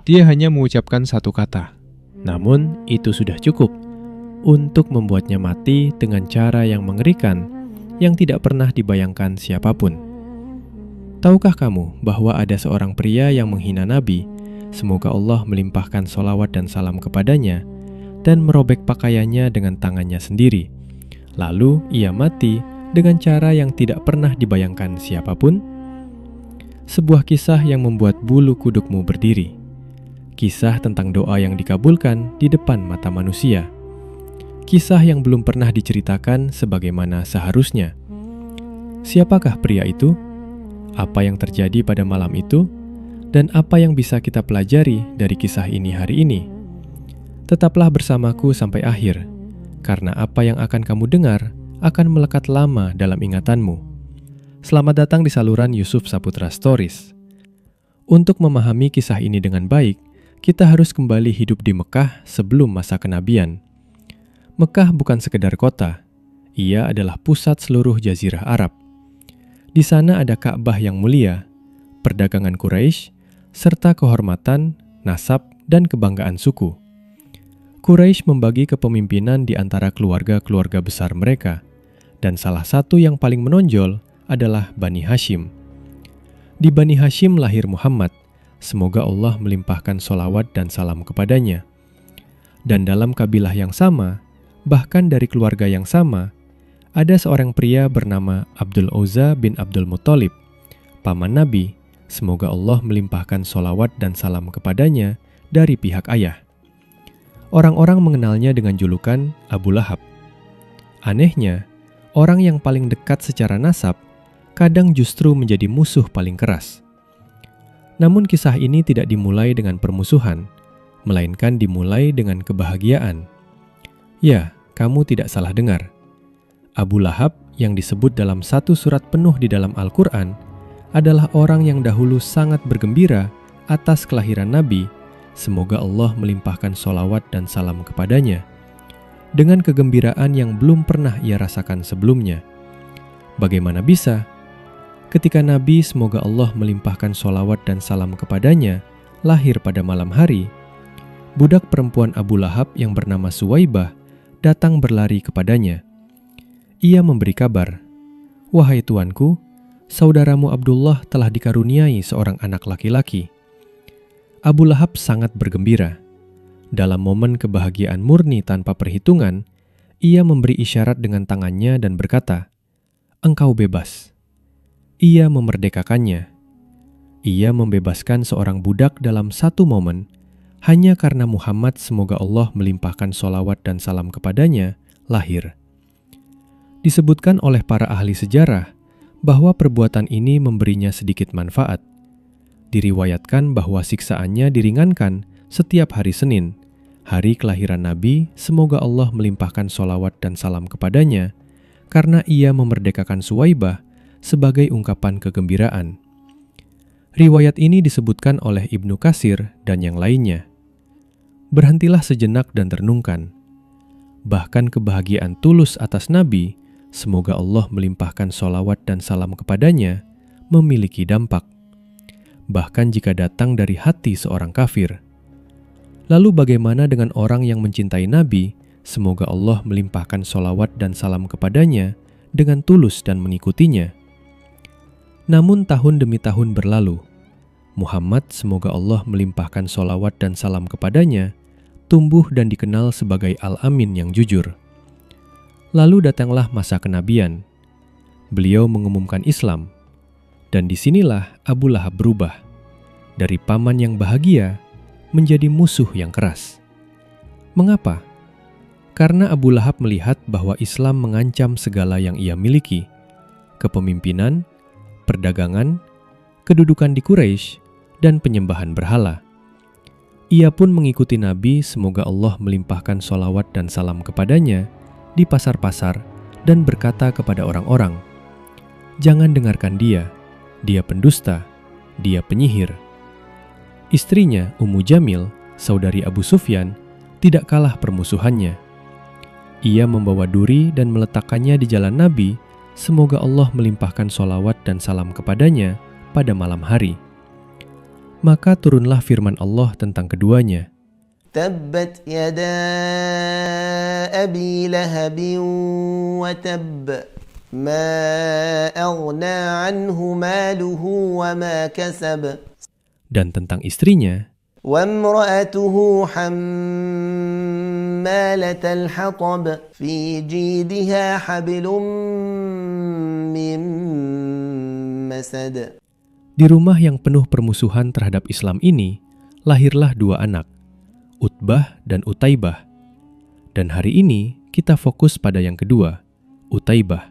Dia hanya mengucapkan satu kata. Namun, itu sudah cukup untuk membuatnya mati dengan cara yang mengerikan yang tidak pernah dibayangkan siapapun. Tahukah kamu bahwa ada seorang pria yang menghina Nabi, semoga Allah melimpahkan sholawat dan salam kepadanya, dan merobek pakaiannya dengan tangannya sendiri. Lalu ia mati dengan cara yang tidak pernah dibayangkan siapapun? Sebuah kisah yang membuat bulu kudukmu berdiri. Kisah tentang doa yang dikabulkan di depan mata manusia. Kisah yang belum pernah diceritakan sebagaimana seharusnya. Siapakah pria itu? Apa yang terjadi pada malam itu? Dan apa yang bisa kita pelajari dari kisah ini hari ini? Tetaplah bersamaku sampai akhir, karena apa yang akan kamu dengar akan melekat lama dalam ingatanmu. Selamat datang di saluran Yusuf Saputra Stories. Untuk memahami kisah ini dengan baik, kita harus kembali hidup di Mekah sebelum masa kenabian. Mekah bukan sekedar kota, ia adalah pusat seluruh jazirah Arab. Di sana ada Ka'bah yang mulia, perdagangan Quraisy, serta kehormatan, nasab, dan kebanggaan suku. Quraisy membagi kepemimpinan di antara keluarga-keluarga besar mereka, dan salah satu yang paling menonjol adalah Bani Hashim. Di Bani Hashim lahir Muhammad, semoga Allah melimpahkan sholawat dan salam kepadanya. Dan dalam kabilah yang sama, bahkan dari keluarga yang sama, ada seorang pria bernama Abdul Uzza bin Abdul Muttalib, paman Nabi, semoga Allah melimpahkan sholawat dan salam kepadanya dari pihak ayah. Orang-orang mengenalnya dengan julukan Abu Lahab. Anehnya, orang yang paling dekat secara nasab kadang justru menjadi musuh paling keras. Namun kisah ini tidak dimulai dengan permusuhan, melainkan dimulai dengan kebahagiaan. Ya, kamu tidak salah dengar. Abu Lahab yang disebut dalam satu surat penuh di dalam Al-Quran adalah orang yang dahulu sangat bergembira atas kelahiran Nabi, semoga Allah melimpahkan sholawat dan salam kepadanya, dengan kegembiraan yang belum pernah ia rasakan sebelumnya. Bagaimana bisa? Ketika Nabi, semoga Allah melimpahkan sholawat dan salam kepadanya, lahir pada malam hari, budak perempuan Abu Lahab yang bernama Suwaibah datang berlari kepadanya. Ia memberi kabar, "Wahai tuanku, saudaramu Abdullah telah dikaruniai seorang anak laki-laki." Abu Lahab sangat bergembira. Dalam momen kebahagiaan murni tanpa perhitungan, ia memberi isyarat dengan tangannya dan berkata, "Engkau bebas." Ia memerdekakannya. Ia membebaskan seorang budak dalam satu momen, hanya karena Muhammad, semoga Allah melimpahkan sholawat dan salam kepadanya, lahir. Disebutkan oleh para ahli sejarah bahwa perbuatan ini memberinya sedikit manfaat. Diriwayatkan bahwa siksaannya diringankan setiap hari Senin, hari kelahiran Nabi, semoga Allah melimpahkan sholawat dan salam kepadanya, karena ia memerdekakan Suwaibah sebagai ungkapan kegembiraan. Riwayat ini disebutkan oleh Ibnu Katsir dan yang lainnya. Berhentilah sejenak dan renungkan. Bahkan kebahagiaan tulus atas Nabi, semoga Allah melimpahkan sholawat dan salam kepadanya, memiliki dampak. Bahkan jika datang dari hati seorang kafir. Lalu bagaimana dengan orang yang mencintai Nabi, semoga Allah melimpahkan sholawat dan salam kepadanya dengan tulus dan mengikutinya? Namun tahun demi tahun berlalu, Muhammad, semoga Allah melimpahkan sholawat dan salam kepadanya, tumbuh dan dikenal sebagai Al-Amin yang jujur. Lalu datanglah masa kenabian. Beliau mengumumkan Islam, dan disinilah Abu Lahab berubah, dari paman yang bahagia menjadi musuh yang keras. Mengapa? Karena Abu Lahab melihat bahwa Islam mengancam segala yang ia miliki, kepemimpinan, perdagangan, kedudukan di Quraisy, dan penyembahan berhala. Ia pun mengikuti Nabi, semoga Allah melimpahkan sholawat dan salam kepadanya, di pasar-pasar dan berkata kepada orang-orang, "Jangan dengarkan dia pendusta, dia penyihir." Istrinya, Ummu Jamil, saudari Abu Sufyan, tidak kalah permusuhannya. Ia membawa duri dan meletakkannya di jalan Nabi, semoga Allah melimpahkan sholawat dan salam kepadanya pada malam hari. Maka turunlah firman Allah tentang keduanya. Tabbat yada abi lahabin wa tabb. Ma aghna anhu maluhu wa ma kasab. Dan tentang istrinya, وامرأته حمالة الحطب في جيدها حبل من مسد. di rumah yang penuh permusuhan terhadap Islam ini, lahirlah dua anak, Utbah dan Utaibah. Dan hari ini kita fokus pada yang kedua, Utaibah.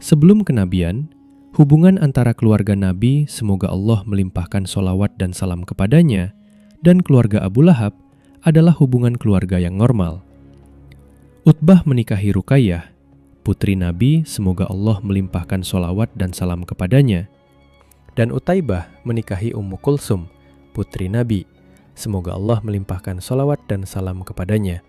Sebelum kenabian, hubungan antara keluarga Nabi, semoga Allah melimpahkan sholawat dan salam kepadanya, dan keluarga Abu Lahab adalah hubungan keluarga yang normal. Utbah menikahi Ruqayyah, putri Nabi, semoga Allah melimpahkan sholawat dan salam kepadanya. Dan Utaibah menikahi Ummu Kulsum, putri Nabi, semoga Allah melimpahkan sholawat dan salam kepadanya.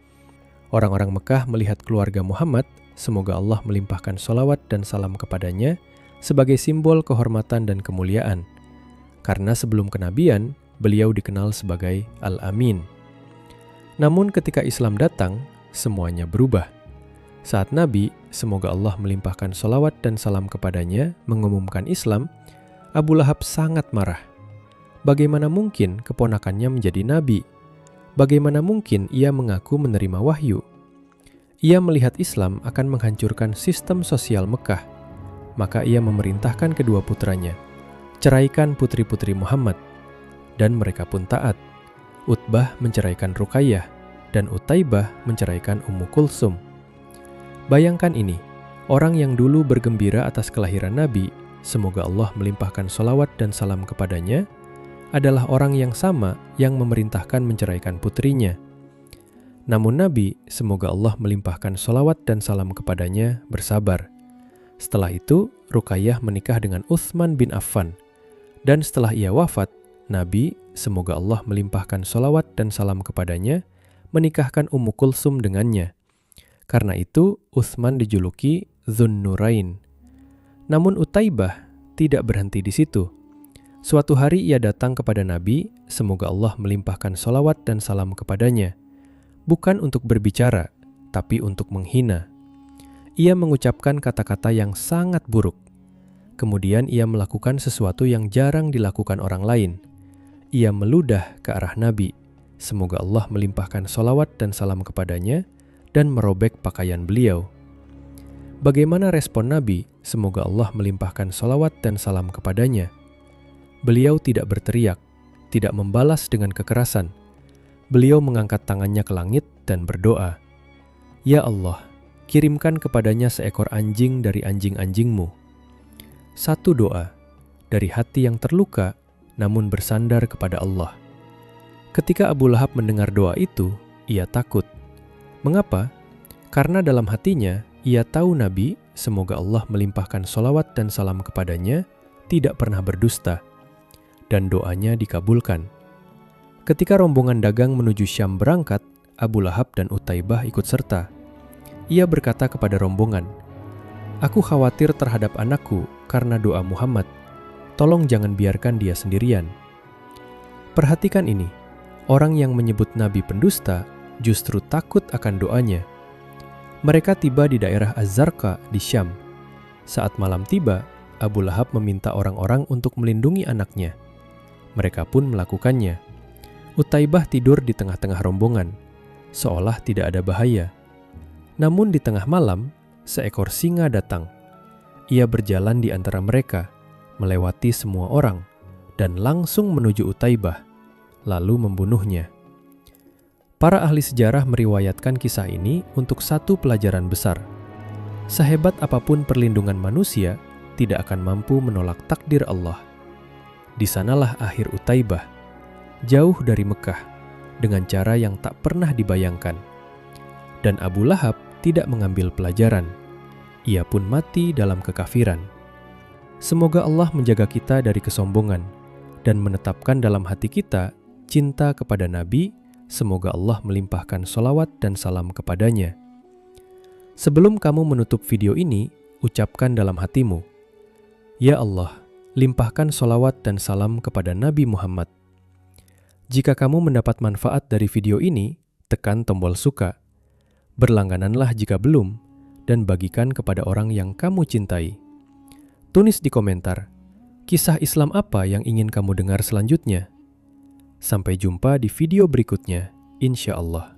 Orang-orang Mekah melihat keluarga Muhammad, semoga Allah melimpahkan sholawat dan salam kepadanya, sebagai simbol kehormatan dan kemuliaan. Karena sebelum kenabian, beliau dikenal sebagai Al-Amin. Namun ketika Islam datang, semuanya berubah. Saat Nabi, semoga Allah melimpahkan sholawat dan salam kepadanya, mengumumkan Islam, Abu Lahab sangat marah. Bagaimana mungkin keponakannya menjadi Nabi? Bagaimana mungkin ia mengaku menerima wahyu? Ia melihat Islam akan menghancurkan sistem sosial Mekah. Maka ia memerintahkan kedua putranya, ceraikan putri-putri Muhammad. Dan mereka pun taat. Utbah menceraikan Ruqayyah, dan Utaibah menceraikan Ummu Kulsum. Bayangkan ini, orang yang dulu bergembira atas kelahiran Nabi, semoga Allah melimpahkan sholawat dan salam kepadanya, adalah orang yang sama yang memerintahkan menceraikan putrinya. Namun Nabi, semoga Allah melimpahkan sholawat dan salam kepadanya, bersabar. Setelah itu, Ruqayyah menikah dengan Utsman bin Affan. Dan setelah ia wafat, Nabi, semoga Allah melimpahkan sholawat dan salam kepadanya, menikahkan Ummu Kulsum dengannya. Karena itu, Utsman dijuluki Dzunnurain. Namun Utaibah tidak berhenti di situ. Suatu hari ia datang kepada Nabi, semoga Allah melimpahkan sholawat dan salam kepadanya. Bukan untuk berbicara, tapi untuk menghina. Ia mengucapkan kata-kata yang sangat buruk. Kemudian ia melakukan sesuatu yang jarang dilakukan orang lain. Ia meludah ke arah Nabi, semoga Allah melimpahkan sholawat dan salam kepadanya, dan merobek pakaian beliau. Bagaimana respon Nabi, semoga Allah melimpahkan sholawat dan salam kepadanya? Beliau tidak berteriak, tidak membalas dengan kekerasan. Beliau mengangkat tangannya ke langit dan berdoa, "Ya Allah, kirimkan kepadanya seekor anjing dari anjing-anjingmu." Satu doa dari hati yang terluka namun bersandar kepada Allah. Ketika Abu Lahab mendengar doa itu, ia takut. Mengapa? Karena dalam hatinya ia tahu Nabi, semoga Allah melimpahkan sholawat dan salam kepadanya, tidak pernah berdusta. Dan doanya dikabulkan. Ketika rombongan dagang menuju Syam berangkat, Abu Lahab dan Utaibah ikut serta. Ia berkata kepada rombongan, "Aku khawatir terhadap anakku karena doa Muhammad. Tolong jangan biarkan dia sendirian." Perhatikan ini, orang yang menyebut Nabi pendusta justru takut akan doanya. Mereka tiba di daerah Az-Zarqa di Syam. Saat malam tiba, Abu Lahab meminta orang-orang untuk melindungi anaknya. Mereka pun melakukannya. Utaibah tidur di tengah-tengah rombongan, seolah tidak ada bahaya. Namun di tengah malam, seekor singa datang. Ia berjalan di antara mereka, melewati semua orang, dan langsung menuju Utaibah, lalu membunuhnya. Para ahli sejarah meriwayatkan kisah ini untuk satu pelajaran besar. Sehebat apapun perlindungan manusia, tidak akan mampu menolak takdir Allah. Di sanalah akhir Utaibah, jauh dari Mekah, dengan cara yang tak pernah dibayangkan. Dan Abu Lahab tidak mengambil pelajaran. Ia pun mati dalam kekafiran. Semoga Allah menjaga kita dari kesombongan dan menetapkan dalam hati kita cinta kepada Nabi. Semoga Allah melimpahkan sholawat dan salam kepadanya. Sebelum kamu menutup video ini, ucapkan dalam hatimu, "Ya Allah, limpahkan sholawat dan salam kepada Nabi Muhammad. Jika kamu mendapat manfaat dari video ini, tekan tombol suka. Berlanggananlah jika belum, dan bagikan kepada orang yang kamu cintai. Tulis di komentar, kisah Islam apa yang ingin kamu dengar selanjutnya? Sampai jumpa di video berikutnya, insya Allah.